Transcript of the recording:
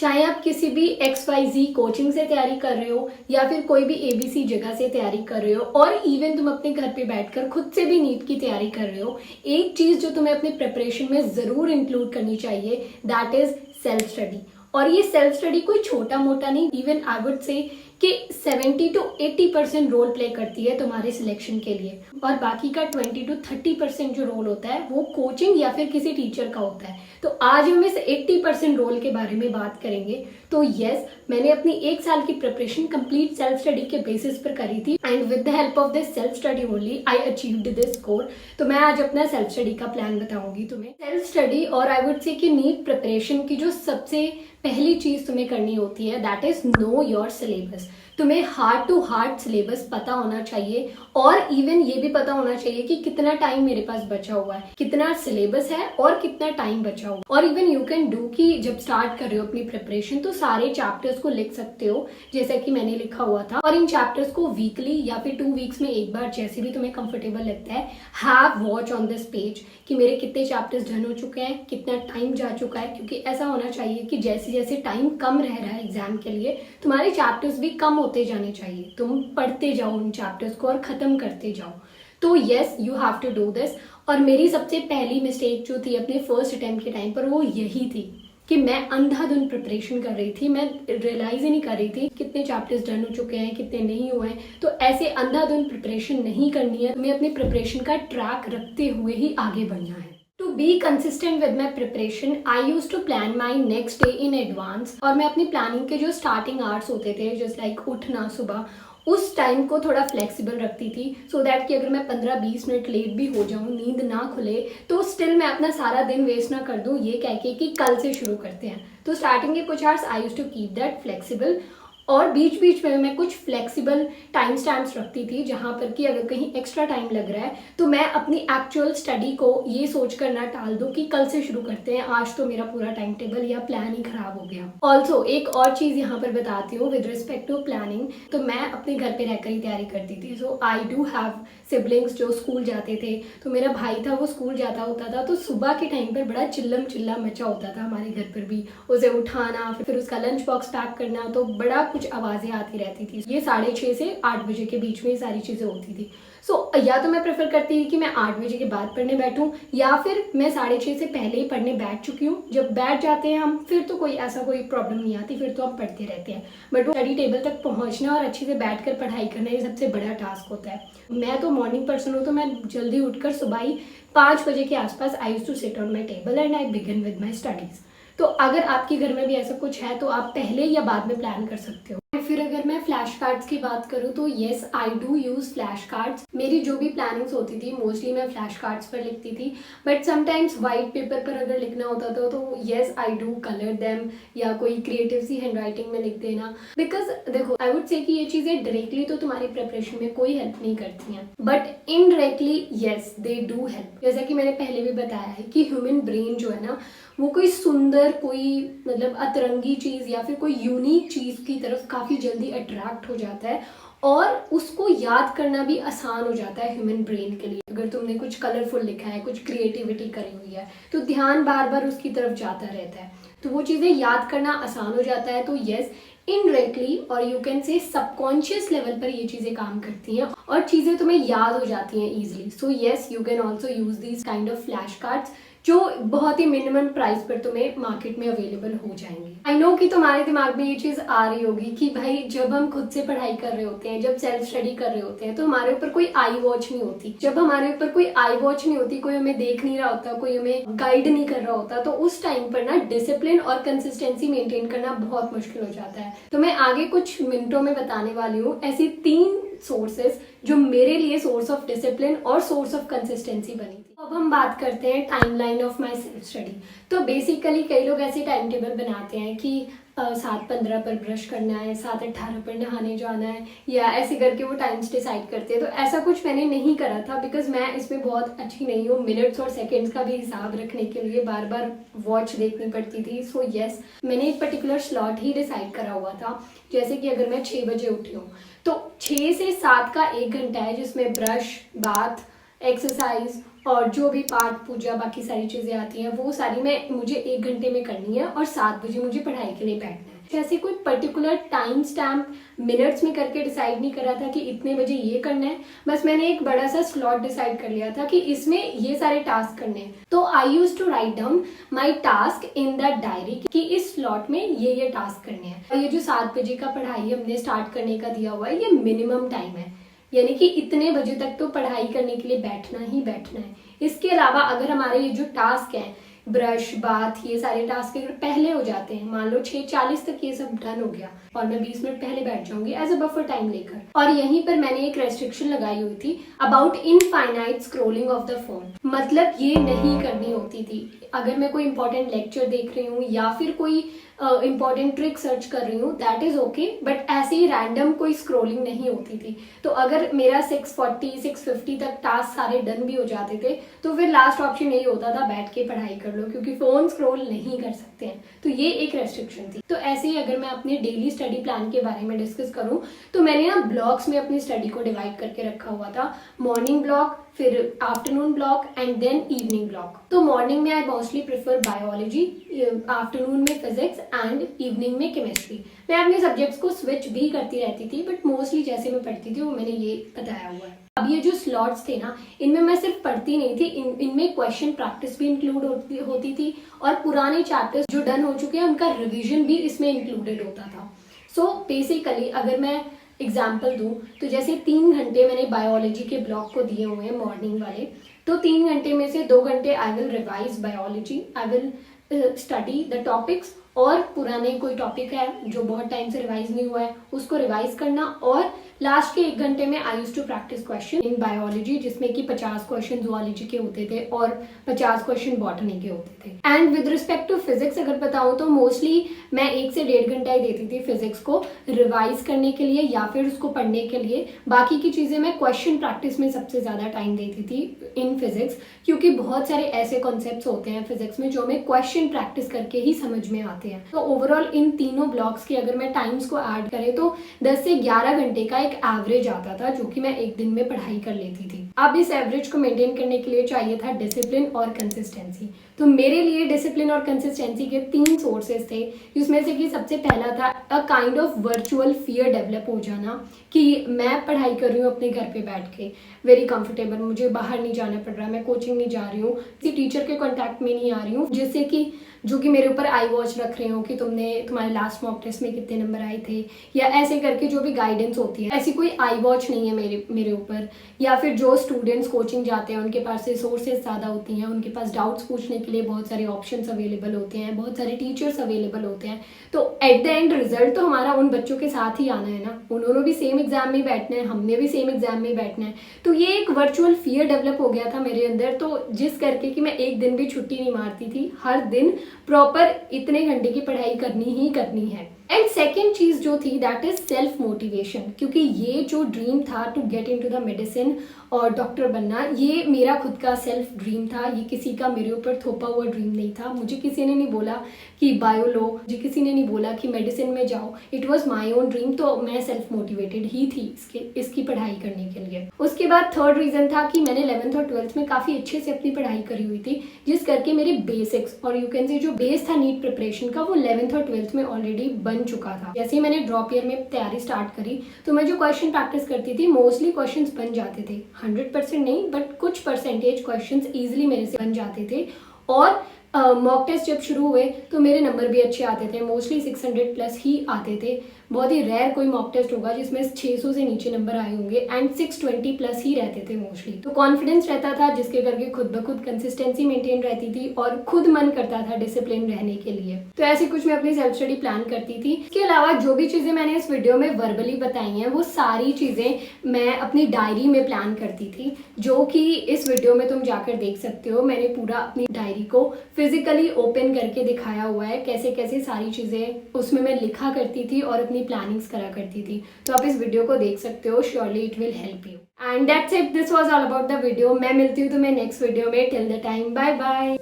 चाहे आप किसी भी XYZ कोचिंग से तैयारी कर रहे हो या फिर कोई भी ABC जगह से तैयारी कर रहे हो और इवन तुम अपने घर पे बैठकर खुद से भी नीट की तैयारी कर रहे हो, एक चीज जो तुम्हें अपने प्रिपरेशन में जरूर इंक्लूड करनी चाहिए, दैट इज सेल्फ स्टडी। और ये सेल्फ स्टडी कोई छोटा मोटा नहीं, इवन आई वुड से कि 70 to 80% रोल प्ले करती है तुम्हारे सिलेक्शन के लिए, और बाकी का 20 to 30% जो रोल होता है वो कोचिंग या फिर किसी टीचर का होता है। तो आज हम इस 80% रोल के बारे में बात करेंगे। तो यस, मैंने अपनी 1 साल की प्रिपरेशन कंप्लीट सेल्फ स्टडी के बेसिस पर करी थी and with the help of this self study only I achieved this score. तो मैं आज अपना सेल्फ स्टडी का प्लान बताऊंगी तुम्हें। सेल्फ स्टडी और आई वुड से कि नीट प्रिपरेशन की जो सबसे पहली चीज तुम्हें करनी होती है that is know your syllabus. तुम्हें हार्ड टू हार्ड सिलेबस पता होना चाहिए और इवन ये भी पता होना चाहिए कि कितना टाइम मेरे पास बचा हुआ है, कितना सिलेबस है और कितना टाइम बचा हुआ है। और इवन यू कैन डू कि जब स्टार्ट कर रहे हो अपनी प्रिपरेशन तो सारे चैप्टर्स को लिख सकते हो जैसा कि मैंने लिखा हुआ था, और इन चैप्टर्स को वीकली या फिर 2 वीक्स में एक बार, जैसे भी तुम्हें कंफर्टेबल लगता है, have watch on this page कि मेरे कितने चैप्टर्स डन हो चुके हैं, कितना टाइम जा चुका है। क्योंकि ऐसा होना चाहिए कि जैसे जैसे टाइम कम रह रहा है एग्जाम के लिए, तुम्हारे चैप्टर्स भी कम होते जाने चाहिए। तुम पढ़ते जाओ उन चैप्टर्स को और खत्म करते जाओ। तो yes, you have to do this. और मेरी सबसे पहली मिस्टेक जो थी अपने फर्स्ट अटेम्प्ट के टाइम पर वो यही थी कि मैं अंधाधुंध प्रिपरेशन कर रही थी। मैं रियलाइज ही नहीं कर रही थी कितने चैप्टर्स डन हो चुके हैं, कितने नहीं हुए हैं। तो ऐसे अंधाधुंध प्रिपरेशन नहीं करनी है, तुम्हें अपनी प्रिपरेशन का ट्रैक रखते हुए ही आगे बढ़ना है। To be consistent with my preparation, I used to plan my next day in advance। और मैं अपनी प्लानिंग के जो स्टार्टिंग आवर्स होते थे, जस्ट लाइक उठना सुबह, उस टाइम को थोड़ा फ्लेक्सिबल रखती थी सो दैट कि अगर मैं 15-20 मिनट लेट भी हो जाऊँ, नींद ना खुले, तो स्टिल मैं अपना सारा दिन वेस्ट ना कर दूँ ये कह के कि कल से शुरू करते हैं। तो स्टार्टिंग के कुछ hours I used to keep that flexible, और बीच बीच में मैं कुछ फ्लेक्सिबल टाइम स्टैम्प्स रखती थी जहां पर कि अगर कहीं एक्स्ट्रा टाइम लग रहा है तो मैं अपनी एक्चुअल स्टडी को ये सोच कर ना टाल दूं कि कल से शुरू करते हैं, आज तो मेरा पूरा टाइम टेबल या प्लान ही खराब हो गया। ऑल्सो एक और चीज यहाँ पर बताती हूँ विद रिस्पेक्ट टू प्लानिंग। तो मैं अपने घर पे रहकर ही तैयारी करती थी। सो आई डू हैव सिबलिंग्स जो स्कूल जाते थे। तो मेरा भाई था, वो स्कूल जाता होता था, तो सुबह के टाइम पर बड़ा चिल्लम चिल्ला मचा होता था हमारे घर पर भी। उसे उठाना, फिर उसका लंच बॉक्स पैक करना, तो बड़ा कुछ आवाजें आती रहती थी। ये 6:30 से 8 बजे के बीच में ये सारी चीजें होती थी। सो या तो मैं प्रेफर करती थी कि मैं 8 बजे के बाद पढ़ने बैठूं, या फिर मैं 6:30 से पहले ही पढ़ने बैठ चुकी हूँ। जब बैठ जाते हैं हम फिर तो कोई ऐसा कोई प्रॉब्लम नहीं आती, फिर तो हम पढ़ते रहते हैं। बट वो स्टडी टेबल तक पहुंचना और अच्छे से बैठकर पढ़ाई करना ये सबसे बड़ा टास्क होता है। मैं तो मॉर्निंग पर्सन हूँ, तो मैं जल्दी उठकर सुबह ही 5 बजे के आसपास I used to sit on my table and I begin with my studies. तो अगर आपके घर में भी ऐसा कुछ है तो आप पहले या बाद में प्लान कर सकते हो। फिर अगर मैं फ्लैश कार्ड्स की बात करूँ तो yes, I do use flash cards. मेरी जो भी प्लानिंग्स होती थी मोस्टली मैं फ्लैश कार्ड्स पर लिखती थी, बट समटाइम्स वाइट पेपर पर अगर लिखना होता था तो yes I do colour them, या कोई क्रिएटिव सी हैंडराइटिंग में लिख देना। बिकॉज देखो, आई वुड से कि ये चीजें डायरेक्टली तो तुम्हारी प्रिपरेशन में कोई हेल्प नहीं करती हैं, but indirectly yes they do help. जैसा कि मैंने पहले भी बताया है कि ह्यूमन ब्रेन जो है ना, वो कोई सुंदर, कोई मतलब अतरंगी चीज या फिर कोई यूनिक चीज की तरफ काफी जल्दी अट्रैक्ट हो जाता है, और उसको याद करना भी आसान हो जाता है ह्यूमन ब्रेन के लिए। अगर तुमने कुछ कलरफुल लिखा है, कुछ क्रिएटिविटी करी हुई है, तो ध्यान बार बार उसकी तरफ जाता रहता है, तो वो चीजें याद करना आसान हो जाता है। तो यस, इनडायरेक्टली और you can say subconscious level पर ये चीजें काम करती हैं और चीजें तुम्हें याद हो जाती हैं easily. So yes, you can also use these kind of flash cards जो बहुत ही मिनिमम प्राइस पर तुम्हें मार्केट में अवेलेबल हो जाएंगे। आई नो कि तुम्हारे दिमाग में ये चीज आ रही होगी कि भाई जब हम खुद से पढ़ाई कर रहे होते हैं, जब सेल्फ स्टडी कर रहे होते हैं, तो हमारे ऊपर कोई आई वॉच नहीं होती। जब हमारे ऊपर कोई आई वॉच नहीं होती, कोई हमें देख नहीं रहा होता, कोई हमें गाइड नहीं कर रहा होता, तो उस टाइम पर ना डिसिप्लिन और कंसिस्टेंसी मेंटेन करना बहुत मुश्किल हो जाता है। तो मैं आगे कुछ मिनटों में बताने वाली हूँ ऐसी 3 सोर्सेस जो मेरे लिए सोर्स ऑफ डिसिप्लिन और सोर्स ऑफ कंसिस्टेंसी बनी थी। अब हम बात करते हैं timeline of my self study. तो बेसिकली कई लोग ऐसे टाइम टेबल बनाते हैं कि 7:15 पर ब्रश करना है, 7:18 पर नहाने जाना है, या ऐसे करके वो टाइम्स डिसाइड करते हैं। तो ऐसा कुछ मैंने नहीं करा था, बिकॉज मैं इसमें बहुत अच्छी नहीं हूँ। मिनट्स और सेकेंड्स का भी हिसाब रखने के लिए बार बार वॉच देखनी पड़ती थी। सो यस, मैंने एक पर्टिकुलर स्लॉट ही डिसाइड करा हुआ था। जैसे कि अगर मैं 6 बजे उठी हूँ तो 6 से 7 का 1 घंटा है जिसमें ब्रश, बाथ, एक्सरसाइज और जो भी पाठ पूजा बाकी सारी चीज़ें आती हैं वो सारी मुझे 1 घंटे में करनी है और 7 बजे मुझे पढ़ाई के लिए बैठना है। जैसे कोई पर्टिकुलर टाइम स्टैम्प मिनट्स में करके डिसाइड नहीं करा था कि इतने बजे ये करना है, बस मैंने एक बड़ा सा स्लॉट डिसाइड कर लिया था कि इसमें ये सारे टास्क करने हैं। तो I use to write down my task in that diary कि इस स्लॉट में ये टास्क करने हैं। और ये जो 7 बजे का पढ़ाई हमने स्टार्ट करने का दिया हुआ है, ये मिनिमम टाइम है, यानी कि इतने बजे तक तो पढ़ाई करने के लिए बैठना ही बैठना है। इसके अलावा अगर हमारे ये जो टास्क हैं, ब्रश बाथ, ये सारे टास्क अगर पहले हो जाते हैं, मान लो 6:40 तक ये सब डन हो गया और मैं 20 मिनट पहले बैठ जाऊंगी एज अ बफर टाइम लेकर। और यहीं पर मैंने एक रेस्ट्रिक्शन लगाई हुई थी about infinite scrolling of the phone, मतलब ये नहीं करनी होती थी। अगर मैं कोई इंपॉर्टेंट लेक्चर देख रही हूँ या फिर कोई इंपॉर्टेंट ट्रिक सर्च कर रही हूँ, दैट इज ओके, बट ऐसे ही रैंडम कोई स्क्रोलिंग नहीं होती थी। तो अगर मेरा 6:40 6:50 तक टास्क सारे डन भी हो जाते थे तो फिर लास्ट ऑप्शन यही होता था बैठ के पढ़ाई कर लो, क्योंकि फोन स्क्रोल नहीं कर सकते हैं। तो ये एक रेस्ट्रिक्शन थी। तो ऐसे ही अगर मैं अपने डेली स्टडी प्लान के बारे में डिस्कस करूं तो मैंने ना ब्लॉक्स में अपनी स्टडी को डिवाइड करके रखा हुआ था। मॉर्निंग ब्लॉक, फिर afternoon block and then evening block. तो मॉर्निंग में I mostly prefer biology, afternoon में फिजिक्स एंड इवनिंग में केमिस्ट्री। मैं अपने सब्जेक्ट्स को स्विच भी करती रहती थी, बट मोस्टली जैसे मैं पढ़ती थी वो मैंने ये बताया हुआ है। अब ये जो स्लॉट्स थे ना, इनमें मैं सिर्फ पढ़ती नहीं थी, इनमें क्वेश्चन प्रैक्टिस भी इंक्लूड होती थी और पुराने चैप्टर्स जो डन हो चुके हैं उनका रिवीजन भी इसमें इंक्लूडेड होता था। सो बेसिकली अगर मैं एग्जाम्पल दूं तो जैसे 3 घंटे मैंने बायोलॉजी के ब्लॉक को दिए हुए हैं मॉर्निंग वाले, तो 3 घंटे में से 2 घंटे I will revise biology, I will study the topics, और पुराने कोई टॉपिक है जो बहुत टाइम से रिवाइज नहीं हुआ है उसको रिवाइज करना, और लास्ट के 1 घंटे में I use to practice question in biology, जिसमें कि 50 क्वेश्चन जूलॉजी के होते थे और 50 क्वेश्चन बॉटनी के होते थे। And with respect to physics अगर बताऊं तो मोस्टली मैं 1 से 1.5 घंटा ही देती थी फिजिक्स को रिवाइज करने के लिए या फिर उसको पढ़ने के लिए। बाकी की चीजें मैं क्वेश्चन प्रैक्टिस में सबसे ज्यादा टाइम देती थी इन फिजिक्स, क्योंकि बहुत सारे ऐसे कॉन्सेप्ट्स होते हैं फिजिक्स में जो हमें क्वेश्चन प्रैक्टिस करके ही समझ में आते हैं। तो ओवरऑल इन तीनों ब्लॉक्स की अगर मैं टाइम्स को ऐड करें तो 10 से 11 घंटे का एक एवरेज आता था, जो कि मैं एक दिन में पढ़ाई कर लेती थी। अब इस एवरेज को मेंटेन करने के लिए चाहिए था डिसिप्लिन और कंसिस्टेंसी। तो मेरे लिए डिसिप्लिन और कंसिस्टेंसी के 3 सोर्सेज थे, जिसमें से कि सबसे पहला था a kind of virtual fear develop हो जाना कि मैं पढ़ाई कर रही हूँ अपने घर पे बैठ के, वेरी कंफर्टेबल, मुझे बाहर नहीं जाना पड़ रहा, मैं कोचिंग नहीं जा रही हूँ, किसी टीचर के कॉन्टैक्ट में नहीं आ रही हूँ, जिससे कि जो कि मेरे ऊपर आई वॉच रख रहे हो कि तुम्हारे लास्ट मॉक टेस्ट में कितने नंबर आए थे, या ऐसे करके जो भी गाइडेंस होती है, ऐसी कोई आई वॉच नहीं है मेरे ऊपर। या फिर जो स्टूडेंट्स कोचिंग जाते हैं उनके पास रिसोर्सेज ज़्यादा होती हैं, उनके पास डाउट्स पूछने के लिए बहुत सारे ऑप्शंस अवेलेबल होते हैं, बहुत सारे टीचर्स अवेलेबल होते हैं। तो एट द एंड रिजल्ट तो हमारा उन बच्चों के साथ ही आना है ना, उन्होंने भी सेम एग्जाम में बैठना है, हमने भी सेम एग्जाम में बैठना है। तो ये एक वर्चुअल फियर डेवलप हो गया था मेरे अंदर, तो जिस करके कि मैं एक दिन भी छुट्टी नहीं मारती थी, हर दिन प्रॉपर इतने घंटे की पढ़ाई करनी ही करनी है। एंड सेकेंड चीज जो थी दैट इज सेल्फ मोटिवेशन, क्योंकि ये जो ड्रीम था to get into the medicine और डॉक्टर बनना, ये मेरा खुद का सेल्फ ड्रीम था, ये किसी का मेरे ऊपर थोपा हुआ ड्रीम नहीं था। मुझे किसी ने नहीं बोला कि बायो लो, मुझे किसी ने नहीं बोला कि मेडिसिन में जाओ, it was my own dream. तो मैं सेल्फ मोटिवेटेड ही थी इसकी पढ़ाई करने के लिए। उसके बाद थर्ड रीजन था कि मैंने 11th और 12th में काफी अच्छे से अपनी पढ़ाई करी हुई थी, जिस करके मेरे बेसिक्स और यू कैन से जो बेस था नीट प्रिपरेशन का वो 11th और 12th में ऑलरेडी बन चुका था। जैसे ही मैंने ड्रॉप ईयर में तैयारी स्टार्ट करी तो मैं जो क्वेश्चन प्रैक्टिस करती थी मोस्टली क्वेश्चंस बन जाते थे, 100% नहीं बट कुछ परसेंटेज क्वेश्चंस इजीली मेरे से बन जाते थे। और मॉक टेस्ट जब शुरू हुए तो मेरे नंबर भी अच्छे आते थे, मोस्टली 600 प्लस ही आते थे। बहुत ही रेयर कोई मॉक टेस्ट होगा जिसमें 600 से नीचे नंबर आए होंगे, एंड 620 प्लस ही रहते थे मोस्टली। तो कॉन्फिडेंस रहता था जिसके करके खुद ब खुद कंसिस्टेंसी मेंटेन रहती थी और खुद मन करता था डिसिप्लिन रहने के लिए। तो ऐसे कुछ मैं अपनी सेल्फ स्टडी प्लान करती थी। इसके अलावा जो भी चीजें मैंने इस वीडियो में वर्बली बताई हैं वो सारी चीजें मैं अपनी डायरी में प्लान करती थी, जो कि इस वीडियो में तुम जाकर देख सकते हो। मैंने पूरा अपनी डायरी को फिजिकली ओपन करके दिखाया हुआ है, कैसे कैसे सारी चीजें उसमें मैं लिखा करती थी और अपनी प्लानिंग्स करा करती थी। तो आप इस वीडियो को देख सकते हो, surely it will help you. And that's it, this was all about the video. मैं मिलती हूँ तुम्हें नेक्स्ट वीडियो में। Till the time, bye bye.